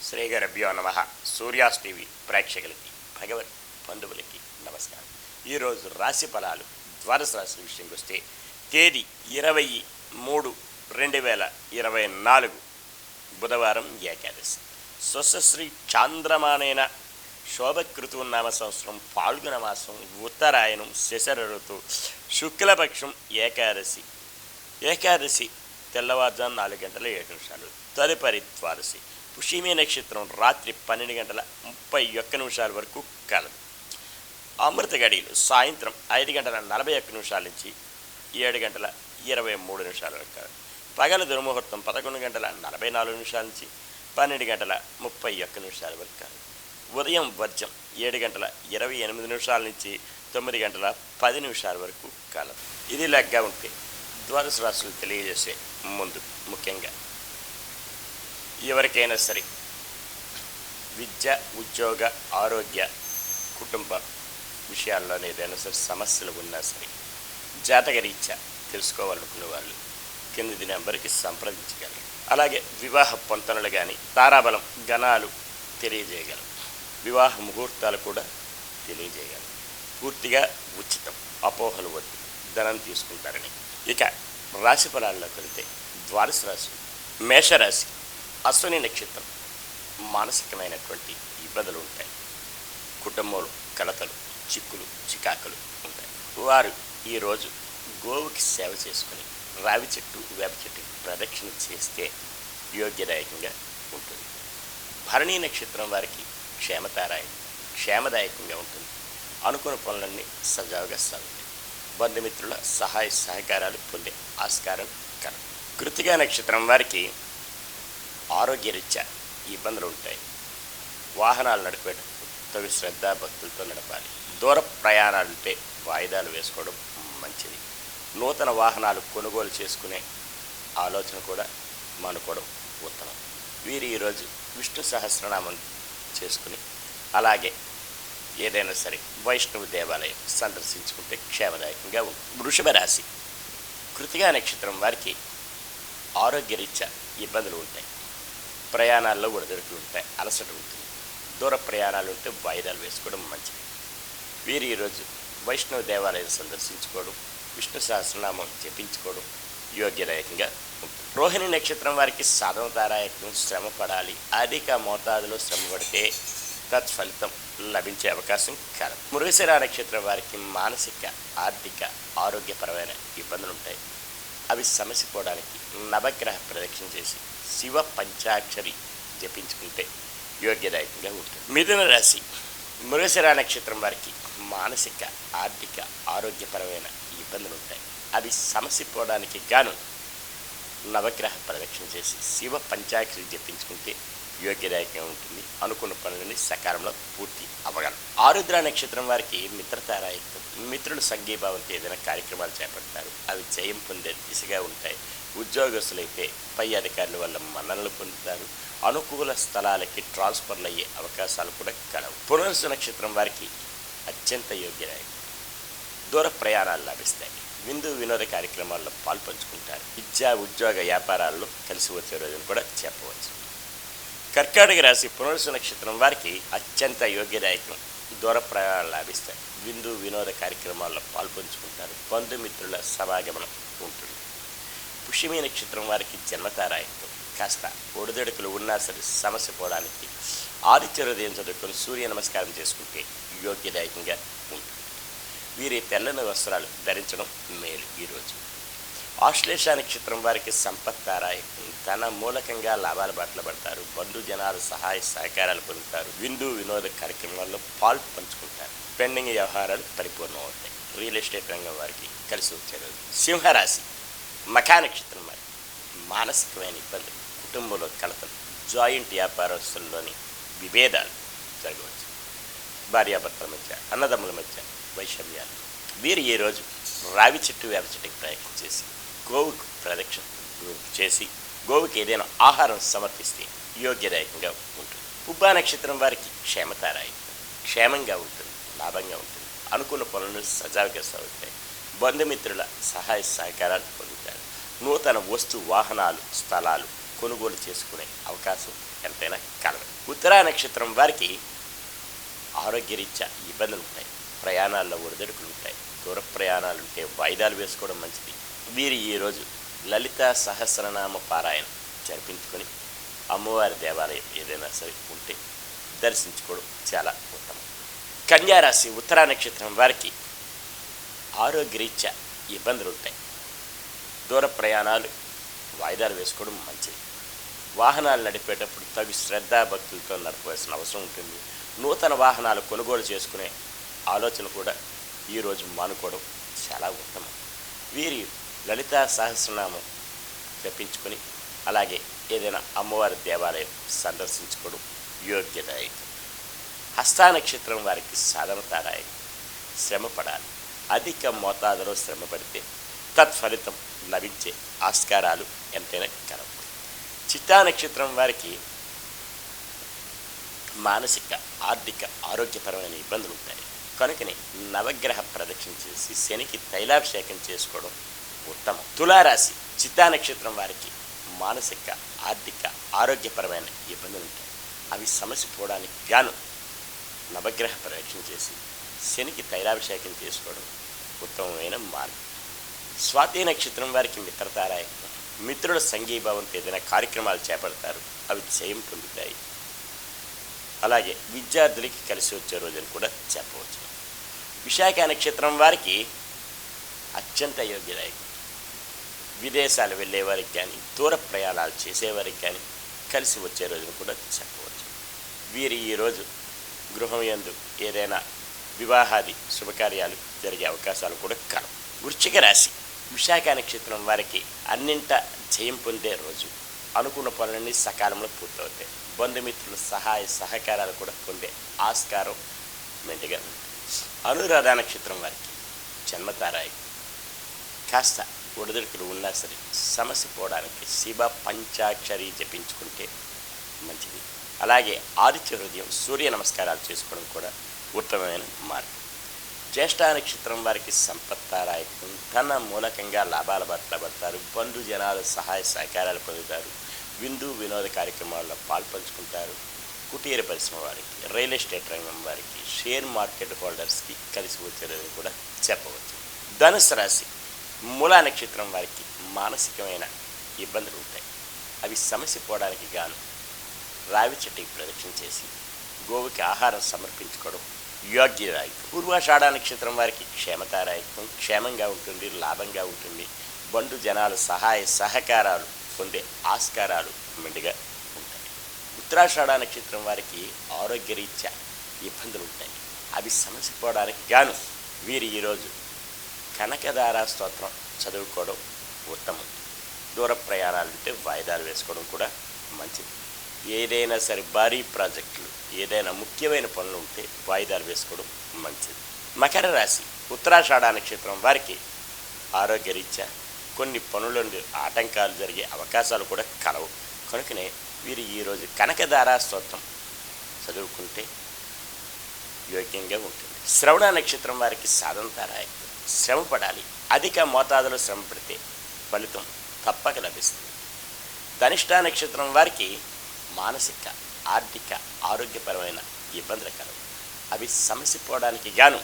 శ్రీ గురుభ్యో నమః. సూర్యాస్ టీవీ ప్రేక్షకులకి, భగవత్ బంధువులకి నమస్కారం. ఈరోజు రాశి ఫలాలు ద్వాదశ రాశి విషయంకి వస్తే తేదీ 20/3/2024 బుధవారం ఏకాదశి. స్వస్శ్రీ చాంద్రమానేన శోభకృతునామ సంవత్సరం పాల్గొన మాసం ఉత్తరాయణం శశర ఋతువు శుక్లపక్షం ఏకాదశి. ఏకాదశి తెల్లవారుజాము 4:07. తదుపరి ద్వాదశి పుష్యమి నక్షత్రం రాత్రి 12:31 వరకు కలదు. అమృత గడియలు సాయంత్రం 5:41 నుంచి 7:23 వరకు కలదు. పగల దుర్ముహూర్తం 11:44 నుంచి 12:31 వరకు కలదు. ఉదయం వర్జం 7:28 నుంచి 9:10 వరకు కలదు. ఇది లెగ్గా ఉంటే ద్వాదశ రాశులు తెలియజేసే ముందు ముఖ్యంగా ఎవరికైనా సరే విద్య, ఉద్యోగ, ఆరోగ్య, కుటుంబ విషయాల్లోనే ఏదైనా సరే సమస్యలు ఉన్నా సరే జాతకరీత్యా తెలుసుకోవాలనుకునే వాళ్ళు కింది నెంబర్కి సంప్రదించగలరు. అలాగే వివాహ పొంతనలు కానీ తారాబలం గణాలు తెలియజేయగలరు. వివాహ ముహూర్తాలు కూడా తెలియజేయగలరు. పూర్తిగా ఉచితం, అపోహలు వద్దు, ధనం తీసుకుంటారని. ఇక రాశి ఫలాల్లోకి వెళితే ద్వాదశ రాశి మేషరాశి అశ్విని నక్షత్రం మానసికమైనటువంటి ఇబ్బందులు ఉంటాయి. కుటుంబంలో కలతలు, చిక్కులు, చికాకులు ఉంటాయి. వారు ఈరోజు గోవుకి సేవ చేసుకుని రావి చెట్టు, వేప చెట్టుకి ప్రదక్షిణ చేస్తే యోగ్యదాయకంగా ఉంటుంది. భరణీ నక్షత్రం వారికి క్షేమదాయకంగా ఉంటుంది. అనుకున్న పనులన్నీ సజావుగా సాగుతాయి. బంధుమిత్రుల సహాయ సహకారాలు పొందే ఆస్కారం కలదు. కృత్తికా నక్షత్రం వారికి ఆరోగ్యరీత్యా ఇబ్బందులు ఉంటాయి. వాహనాలు నడిపేటప్పుడు తగు శ్రద్ధ భక్తులతో నడపాలి. దూర ప్రయాణాలుంటే వాయిదాలు వేసుకోవడం మంచిది. నూతన వాహనాలు కొనుగోలు చేసుకునే ఆలోచన కూడా మానుకోవడం ఉత్తమం. వీరు ఈరోజు విష్ణు సహస్రనామం చేసుకుని అలాగే ఏదైనా సరే వైష్ణవ దేవాలయం సందర్శించుకుంటే క్షేమదాయకంగా ఉంటుంది. వృషభ రాశి కృత్తికా నక్షత్రం వారికి ఆరోగ్యరీత్యా ఇబ్బందులు ఉంటాయి. ప్రయాణాల్లో ఒడిదుడుకులు ఉంటాయి, అలసట ఉంటుంది. దూర ప్రయాణాలు ఉంటే వాయిదాలు వేసుకోవడం మంచిది. వీరు ఈరోజు వైష్ణవ దేవాలయం సందర్శించుకోవడం, విష్ణు సహస్రనామం జపించుకోవడం యోగ్యదాయకంగా ఉంటుంది. రోహిణి నక్షత్రం వారికి సాధనతారాయకం, శ్రమ పడాలి. అధిక మోతాదులో శ్రమ పడితే తత్ఫలితం లభించే అవకాశం కలదు. మృగశిర నక్షత్రం వారికి మానసిక, ఆర్థిక, ఆరోగ్యపరమైన ఇబ్బందులు ఉంటాయి. అవి సమసిపోవడానికి నవగ్రహ ప్రదక్షిణ చేసి శివ పంచాక్షరి జపించుకుంటే యోగ్యదాయకంగా ఉంటుంది. మిథున రాశి మృగశిర నక్షత్రం వారికి మానసిక, ఆర్థిక, ఆరోగ్యపరమైన ఇబ్బందులు ఉంటాయి. అవి సమసిపోవడానికి గాను నవగ్రహ ప్రదక్షిణ చేసి శివ పంచాక్షరి జపించుకుంటే యోగ్యదాయకంగా ఉంటుంది. అనుకున్న పనులని సకాలంలో పూర్తి అవ్వగలరు. ఆరుద్ర నక్షత్రం వారికి మిత్రతారాయకం. మిత్రులు సంఘీభావంతో ఏదైనా కార్యక్రమాలు చేపడతారు. అవి జయం పొందే దిశగా ఉంటాయి. ఉద్యోగస్తులైతే పై అధికారుల వల్ల మన్ననలు పొందుతారు. అనుకూల స్థలాలకి ట్రాన్స్ఫర్లు అయ్యే అవకాశాలు కూడా కలవు. పునర్సు నక్షత్రం వారికి అత్యంత యోగ్యదాయకం. దూర ప్రయాణాలు లభిస్తాయి. విందు వినోద కార్యక్రమాల్లో పాల్పంచుకుంటారు. విద్యా, ఉద్యోగ, వ్యాపారాల్లో కలిసి వచ్చే రోజును కూడా చెప్పవచ్చు. కర్కాటక రాశి పునర్సు నక్షత్రం వారికి అత్యంత యోగ్యదాయకం. దూర ప్రయాణాలు లాభిస్తాయి. విందు వినోద కార్యక్రమాల్లో పాల్పంచుకుంటారు. బంధుమిత్రుల సమాగమనం ఉంటుంది. పుష్యమి నక్షత్రం వారికి జన్మతారాయకం. కాస్త ఒడిదొడుకులు ఉన్నా సరే సమస్య పోవడానికి ఆదిత్య హృదయం చదువుకొని సూర్య నమస్కారం చేసుకుంటే యోగ్యదాయకంగా ఉంటుంది. వీరి తెల్లని వస్త్రాలు ధరించడం మేలు. ఈరోజు ఆశ్లేష నక్షత్రం వారికి సంపత్తారాయకం. ధన మూలకంగా లాభాల బాటలు పడతారు. బంధుజనాలు సహాయ సహకారాలు పొందుతారు. విందు వినోద కార్యక్రమాల్లో పాలు పంచుకుంటారు. పెండింగ్ వ్యవహారాలు పరిపూర్ణం అవుతాయి. రియల్ ఎస్టేట్ రంగం వారికి కలిసి వచ్చే రోజు. సింహరాశి మఖా నక్షత్రం వారి మానసికమైన ఇబ్బందులు, కుటుంబంలో కలతలు, జాయింట్ వ్యాపారస్తుల్లోని విభేదాలు జరగవచ్చు. భార్యాభర్తల మధ్య, అన్నదమ్ముల మధ్య వైషమ్యాలు. వీరు ఈరోజు రావి చెట్టు, వేప చెట్టుకి ప్రయత్నం చేసి గోవుకు ప్రదక్షిణ చేసి గోవుకి ఏదైనా ఆహారం సమర్పిస్తే యోగ్యదాయకంగా ఉంటుంది. పుబ్బా నక్షత్రం వారికి క్షేమతారాయకం. క్షేమంగా ఉంటుంది, లాభంగా ఉంటుంది. అనుకున్న పనులు సజావుగా సాగుతాయి. బంధుమిత్రుల సహాయ సహకారాలు పొందుతారు. నూతన వస్తు వాహనాలు, స్థలాలు కొనుగోలు చేసుకునే అవకాశం ఎంతైనా కలదు. ఉత్తరా నక్షత్రం వారికి ఆరోగ్యరీత్యా ఇబ్బందులు ఉంటాయి, ప్రయాణాల్లో ఒడిదుడుకులు ఉంటాయి, దూర ప్రయాణాలు ఉంటే వాయిదాలు వేసుకోవడం మంచిది. వీరు ఈరోజు లలిత సహస్రనామ పారాయణ జరిపించుకొని అమ్మవారి దేవాలయం ఏదైనా సరే ఉంటే దర్శించుకోవడం చాలా ఉత్తమం. కన్యారాశి ఉత్తరా నక్షత్రం వారికి ఆరోగ్యరీత్యా ఇబ్బందులు ఉంటాయి, దూర ప్రయాణాలు వాయిదాలు వేసుకోవడం మంచిది. వాహనాలు నడిపేటప్పుడు తగు శ్రద్ధాభక్తులతో నడపవలసిన అవసరం ఉంటుంది. నూతన వాహనాలు కొనుగోలు చేసుకునే ఆలోచన కూడా ఈరోజు మానుకోవడం చాలా ఉత్తమం. వీరి లలితా సహస్రనామం జపించుకొని అలాగే ఏదైనా అమ్మవారి దేవాలయం సందర్శించుకోవడం యోగ్యదాయకం. హస్తా నక్షత్రం వారికి సాధనతారాయకం. శ్రమ పడాలి, అధిక మోతాదులో శ్రమ పడితే తత్ఫలితం లభించే ఆస్కారాలు ఎంతైనా కలవు. చిత్తా నక్షత్రం వారికి మానసిక ఆర్థిక ఆరోగ్యపరమైన ఇబ్బందులు ఉంటాయి. కనుకనే నవగ్రహ ప్రదక్షిణ చేసి శనికి తైలాభిషేకం చేసుకోవడం ఉత్తమం. తులారాశి చిత్తా నక్షత్రం వారికి మానసిక ఆర్థిక ఆరోగ్యపరమైన ఇబ్బందులు ఉంటాయి. అవి సమస్య పోవడానికి గాను నవగ్రహ ప్రదక్షిణ చేసి శనికి తైలాభిషేకం చేసుకోవడం ఉత్తమమైన మార్గం. స్వాతి నక్షత్రం వారికి మిత్రతారాయకం. మిత్రుల సంఘీభావంతో ఏదైనా కార్యక్రమాలు చేపడతారు, అవి జయం పొందుతాయి. అలాగే విద్యార్థులకి కలిసి వచ్చే రోజుని కూడా చెప్పవచ్చు. విశాఖ నక్షత్రం వారికి అత్యంత యోగ్యదాయకం. విదేశాలు వెళ్ళేవారికి కానీ దూర ప్రయాణాలు చేసేవారికి కానీ కలిసి వచ్చే రోజును కూడా చెప్పవచ్చు. వీరు ఈరోజు గృహం యందు ఏదైనా వివాహాది శుభకార్యాలు జరిగే అవకాశాలు కూడా కలవు. వృశ్చిక రాశి విశాఖ నక్షత్రం వారికి అన్నింట జయం పొందే రోజు. అనుకున్న పనులన్నీ సకాలంలో పూర్తవుతాయి. బంధుమిత్రుల సహాయ సహకారాలు కూడా పొందే ఆస్కారం మెండుగా ఉంటుంది. అనురాధ నక్షత్రం వారికి జన్మతారాయకం. కాస్త ఒడిదుడుకులు ఉన్నా సరే సమస్య పోవడానికి శివ పంచాక్షరి జపించుకుంటే మంచిది. అలాగే ఆదిత్య హృదయం సూర్య నమస్కారాలు చేసుకోవడం కూడా ఉత్తమమైన మార్గం. జ్యేష్ఠ నక్షత్రం వారికి సంపత్తారాయకం. ధన మూలకంగా లాభాల బాటలో పడతారు. బంధు జనాలు సహాయ సహకారాలు పొందుతారు. విందు వినోద కార్యక్రమాల్లో పాల్పంచుకుంటారు. కుటీర పరిశ్రమ వారికి, రియల్ ఎస్టేట్ రంగం వారికి, షేర్ మార్కెట్ హోల్డర్స్కి కలిసి వచ్చేదని కూడా చెప్పవచ్చు. ధనుసు రాశి మూలా నక్షత్రం వారికి మానసికమైన ఇబ్బందులు ఉంటాయి. అవి సమస్య పోవడానికి గాను రావి చెట్టుకి ప్రదక్షిణ చేసి గోవుకి ఆహారం సమర్పించుకోవడం యోగ్యదాయకం. పూర్వాషాఢ నక్షత్రం వారికి క్షేమతారాయకం. క్షేమంగా ఉంటుంది, లాభంగా ఉంటుంది. బంధు జనాలు సహాయ సహకారాలు పొందే ఆస్కారాలు మెండుగా ఉంటాయి. ఉత్తరాషాఢ నక్షత్రం వారికి ఆరోగ్యరీత్యా ఇబ్బందులు ఉంటాయి. అవి సమస్య పోవడానికి గాను వీరు ఈరోజు కనకదార స్తోత్రం చదువుకోవడం ఉత్తమం. దూర ప్రయాణాలుంటే వాయిదాలు వేసుకోవడం కూడా మంచిది. ఏదైనా సరే భారీ ప్రాజెక్టులు ఏదైనా ముఖ్యమైన పనులు ఉంటే వాయిదాలు వేసుకోవడం మంచిది. మకర రాశి ఉత్తరాషాఢ నక్షత్రం వారికి ఆరోగ్యరీత్యా కొన్ని పనుల నుండి ఆటంకాలు జరిగే అవకాశాలు కూడా కలవు. కనుకనే వీరు ఈరోజు కనకదార స్తోత్రం చదువుకుంటే యోగ్యంగా ఉంటుంది. శ్రవణ నక్షత్రం వారికి సాధనతారాయకం. శ్రమ పడాలి, అధిక మోతాదులో శ్రమ పడితే ఫలితం తప్పక లభిస్తుంది. ధనిష్ఠ నక్షత్రం వారికి మానసిక ఆర్థిక ఆరోగ్యపరమైన ఇబ్బందులు కలవు. అవి సమస్య పోవడానికి గాను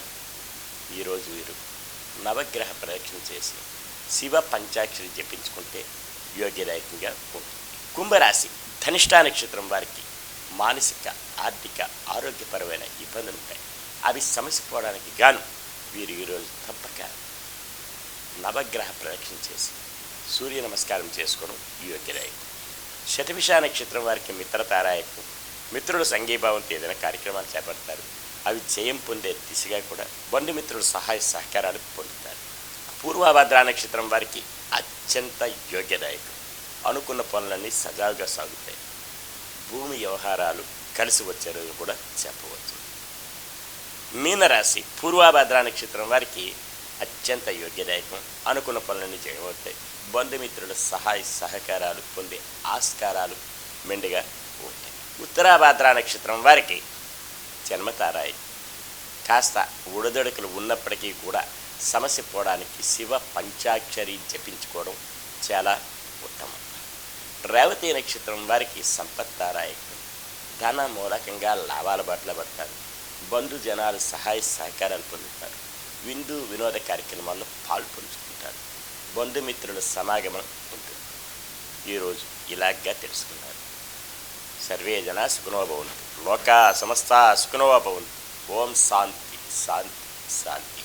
ఈరోజు వీరు నవగ్రహ ప్రదక్షిణ చేసి శివ పంచాక్షరి జపించుకుంటే యోగ్యదాయకంగా ఉంటుంది. కుంభరాశి ధనిష్ఠ నక్షత్రం వారికి మానసిక ఆర్థిక ఆరోగ్యపరమైన ఇబ్బందులు ఉంటాయి. అవి సమస్య పోవడానికి గాను వీరు ఈరోజు తప్పక నవగ్రహ ప్రదక్షిణ చేసి సూర్య నమస్కారం చేసుకోవడం యోగ్యదాయకం. శతభిష నక్షత్రం వారికి మిత్రతారాయకం. మిత్రుల సంఘీభావంతో ఏదైనా కార్యక్రమాలు చేపడతారు, అవి జయం పొందే దిశగా కూడా బంధుమిత్రుల సహాయ సహకారాలు పొందుతారు. పూర్వభద్ర నక్షత్రం వారికి అత్యంత యోగ్యదాయకం. అనుకున్న పనులన్నీ సజావుగా సాగుతాయి. భూమి వ్యవహారాలు కలిసి వచ్చే రోజు కూడా చెప్పవచ్చు. మీనరాశి పూర్వభద్ర నక్షత్రం వారికి అత్యంత యోగ్యదాయకం. అనుకున్న పనులన్నీ చేయబోతాయి. బంధుమిత్రుల సహాయ సహకారాలు పొందే ఆస్కారాలు మెండుగా ఉంటాయి. ఉత్తరాభద్ర నక్షత్రం వారికి జన్మతారాయి. కాస్త ఉడదొడుకులు ఉన్నప్పటికీ కూడా సమస్య పోవడానికి శివ పంచాక్షరి జపించుకోవడం చాలా ఉత్తమం. రేవతి నక్షత్రం వారికి సంపత్తారాయకం, ధన మూలకంగా లాభాల బాటల పడతారు. బంధు జనాలు సహాయ సహకారాలు పొందుతారు. విందు వినోద కార్యక్రమాల్లో పాల్పంచుకుంటారు. బంధుమిత్రుల సమాగమం ఉంటుంది. ఈరోజు ఇలాగా తెలుసుకున్నారు. సర్వే జన సుఖనో భవంతు, లోకా సమస్త సుఖనో భవంతు. ఓం శాంతి శాంతి శాంతి.